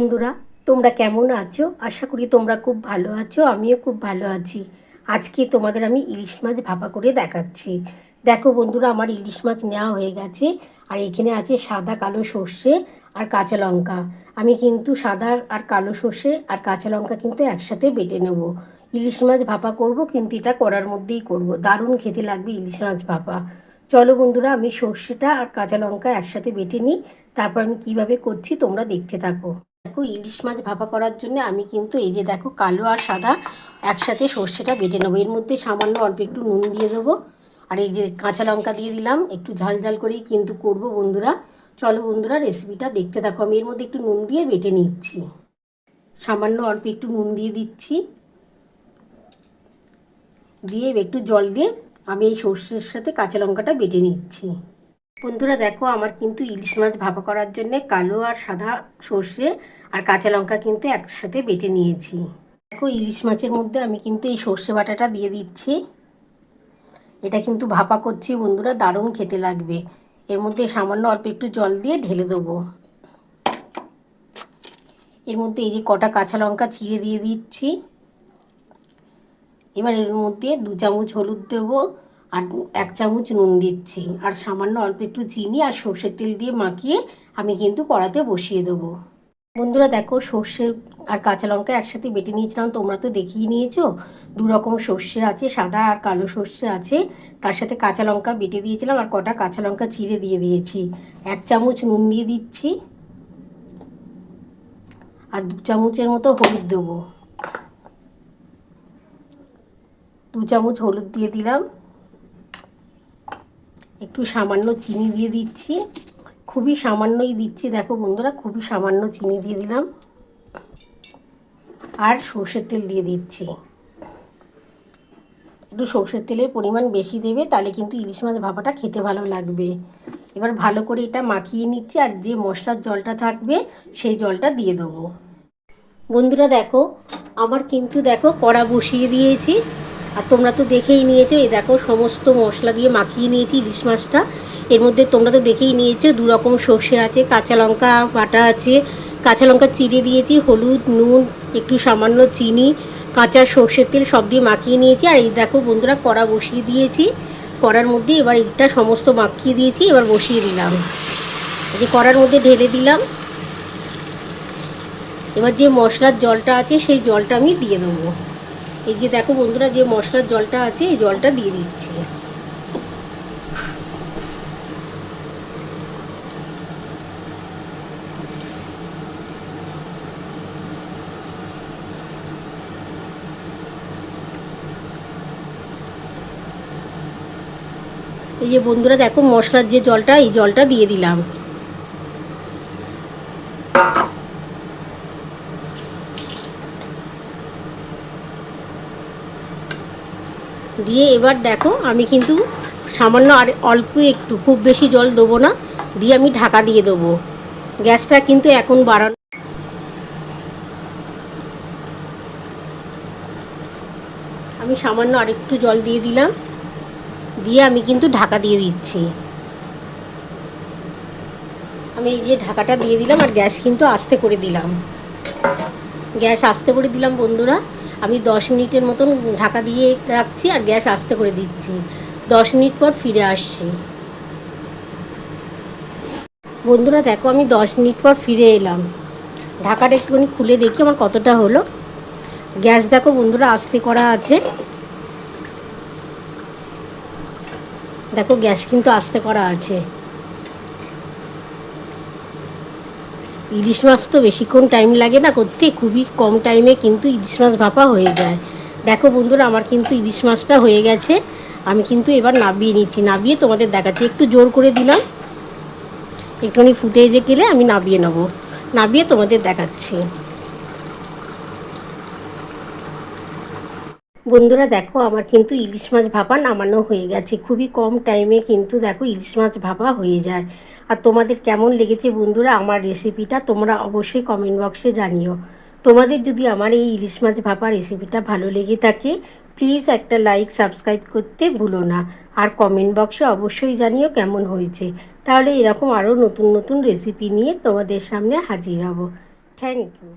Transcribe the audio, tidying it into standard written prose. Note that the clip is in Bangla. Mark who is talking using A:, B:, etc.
A: বন্ধুরা, তোমরা কেমন আছো? আশা করি তোমরা খুব ভালো আছো। আমিও খুব ভালো আছি। আজকে তোমাদের আমি ইলিশ মাছ ভাপা করে দেখাচ্ছি। দেখো বন্ধুরা, আমার ইলিশ মাছ নেওয়া হয়ে গেছে। আর এখানে আছে সাদা কালো সর্ষে আর কাঁচা লঙ্কা। আমি কিন্তু সাদা আর কালো সর্ষে আর কাঁচা লঙ্কা কিন্তু একসাথে বেটে নেব। ইলিশ মাছ ভাপা করব, কিন্তু এটা কড়ার মধ্যেই করব। দারুণ খেতে লাগবে ইলিশ মাছ ভাপা। চলো বন্ধুরা, আমি সর্ষেটা আর কাঁচা লঙ্কা একসাথে বেটে নিই। তারপর আমি কিভাবে করছি তোমরা দেখতে থাকো। দেখো, ইলিশ মাছ ভাপা করার জন্য আমি কিন্তু এই যে দেখো কালো আর সাদা একসাথে সর্ষেটা বেটে নেবো। এর মধ্যে সামান্য অল্প একটু নুন দিয়ে দেবো। আর এই যে কাঁচা লঙ্কা দিয়ে দিলাম, একটু ঝাল ঝাল করেই কিন্তু করবো বন্ধুরা। চলো বন্ধুরা, রেসিপিটা দেখতে থাকো। আমি এর মধ্যে একটু নুন দিয়ে বেটে নিচ্ছি। সামান্য অল্প একটু নুন দিয়ে দিচ্ছি, দিয়ে একটু জল দিয়ে আমি এই সর্ষের সাথে কাঁচা লঙ্কাটা বেটে নিচ্ছি। বন্ধুরা দেখো, আমার কিন্তু ইলিশ মাছ ভাপা করার জন্য কালো আর সাদা সর্ষে আর কাঁচা লঙ্কা কিন্তু একসাথে বেটে নিয়েছি। দেখো, ইলিশ মাছের মধ্যে আমি কিন্তু এই সর্ষে বাটাটা দিয়ে দিচ্ছি। এটা কিন্তু ভাপা করছি বন্ধুরা, দারুণ খেতে লাগবে। এর মধ্যে সামান্য অল্প একটু জল দিয়ে ঢেলে দেবো। এর মধ্যে এই যে কটা কাঁচা লঙ্কা চিড়ে দিয়ে দিচ্ছি। এবার এর মধ্যে 2 চামচ হলুদ দেবো, আর 1 চামচ নুন দিচ্ছি, আর সামান্য অল্প একটু চিনি আর সর্ষের তেল দিয়ে মাখিয়ে আমি কিন্তু কড়াতে বসিয়ে দেবো। বন্ধুরা দেখো, সর্ষে আর কাঁচা লঙ্কা একসাথে বেটে নিয়েছিলাম, তোমরা তো দেখিয়ে নিয়েছো। 2 রকম সর্ষে আছে, সাদা আর কালো সর্ষে আছে। তার সাথে কাঁচা লঙ্কা বেটে দিয়েছিলাম, আর কটা কাঁচা লঙ্কা চিড়ে দিয়ে দিয়েছি। 1 চামচ নুন দিয়ে দিচ্ছি, আর 2 চামচের মতো হলুদ দেবো। 2 চামচ হলুদ দিয়ে দিলাম। একটু সামান্য চিনি দিয়ে দিচ্ছি, খুবই সামান্যই দিচ্ছি। দেখো বন্ধুরা, খুবই সামান্য চিনি দিয়ে দিলাম, আর সর্ষের তেল দিয়ে দিচ্ছি। একটু সর্ষের তেলের পরিমাণ বেশি দেবে, তাহলে কিন্তু ইলিশ মাছ ভাপাটা খেতে ভালো লাগবে। এবার ভালো করে এটা মাখিয়ে নিচ্ছি, আর যে মশলার জলটা থাকবে সেই জলটা দিয়ে দেবো। বন্ধুরা দেখো, আমার কিন্তু দেখো কড়া বসিয়ে দিয়েছি, আর তোমরা তো দেখেই নিয়েছো। এই দেখো, সমস্ত মশলা দিয়ে মাখিয়ে নিয়েছি ইলিশ মাছটা। এর মধ্যে তোমরা তো দেখেই নিয়েছো, 2 রকম সর্ষে আছে, কাঁচা লঙ্কা বাটা আছে, কাঁচা লঙ্কা চিড়ে দিয়েছি, হলুদ, নুন, একটু সামান্য চিনি, কাঁচা সর্ষের তেল সব দিয়ে মাখিয়ে নিয়েছি। আর এই দেখো বন্ধুরা, কড়া বসিয়ে দিয়েছি। কড়ার মধ্যে এবার এটা সমস্ত মাখিয়ে দিয়েছি, এবার বসিয়ে দিলাম। এই যে কড়ার মধ্যে ঢেলে দিলাম। এবার যে মশলার জলটা আছে সেই জলটা আমি দিয়ে দেবো। এই যে দেখো বন্ধুরা, যে মশলার জলটা আছে এই জলটা দিয়ে দিচ্ছি। এই যে বন্ধুরা দেখো, মশলার যে জলটা, এই জলটা দিয়ে দিলাম। দিয়ে এবার দেখো, আমি কিন্তু সামান্য আর অল্প একটু, খুব বেশি জল দেবো না, দিয়ে আমি ঢাকা দিয়ে দেবো। গ্যাসটা কিন্তু এখন বাড়ানো। আমি সামান্য আরেকটু জল দিয়ে দিলাম, দিয়ে আমি কিন্তু ঢাকা দিয়ে দিচ্ছি। আমি এই যে ঢাকাটা দিয়ে দিলাম, আর গ্যাস কিন্তু আস্তে করে দিলাম। গ্যাস আস্তে করে দিলাম বন্ধুরা। আমি 10 মিনিটের মতন ঢাকা দিয়ে রাখছি, আর গ্যাস আস্তে করে দিচ্ছি। 10 মিনিট পর ফিরে আসছি। বন্ধুরা দেখো, আমি 10 মিনিট পর ফিরে এলাম। ঢাকাটা একটুখানি খুলে দেখি আমার কতটা হলো। গ্যাস দেখো বন্ধুরা, আস্তে করা আছে। দেখো, গ্যাস কিন্তু আস্তে করা আছে। ইলিশ মাছ তো বেশিক্ষণ টাইম লাগে না করতে, খুবই কম টাইমে কিন্তু ইলিশ মাছ ভাপা হয়ে যায়। দেখো বন্ধুরা, আমার কিন্তু ইলিশ মাছটা হয়ে গেছে। আমি কিন্তু এবার নাবিয়ে নিচ্ছি। নাবিয়ে তোমাদের দেখাচ্ছি। একটু জোর করে দিলাম, একটুখানি ফুটে গেলে আমি নাবিয়ে নেবো। নাবিয়ে তোমাদের দেখাচ্ছি। বন্ধুরা দেখো, আমার কিন্তু ইলিশ মাছ ভাপা নামানো হয়ে গেছে। খুবই কম টাইমে কিন্তু দেখো ইলিশ মাছ ভাপা হয়ে যায়। আর তোমাদের কেমন লেগেছে বন্ধুরা আমার রেসিপিটা, তোমরা অবশ্যই কমেন্ট বক্সে জানিও। তোমাদের যদি আমার এই ইলিশ মাছ ভাপা রেসিপিটা ভালো লেগে থাকে, প্লিজ একটা লাইক, সাবস্ক্রাইব করতে ভুলো না। আর কমেন্ট বক্সে অবশ্যই জানিও কেমন হয়েছে। তাহলে এরকম আরও নতুন নতুন রেসিপি নিয়ে তোমাদের সামনে হাজির হব। Thank you.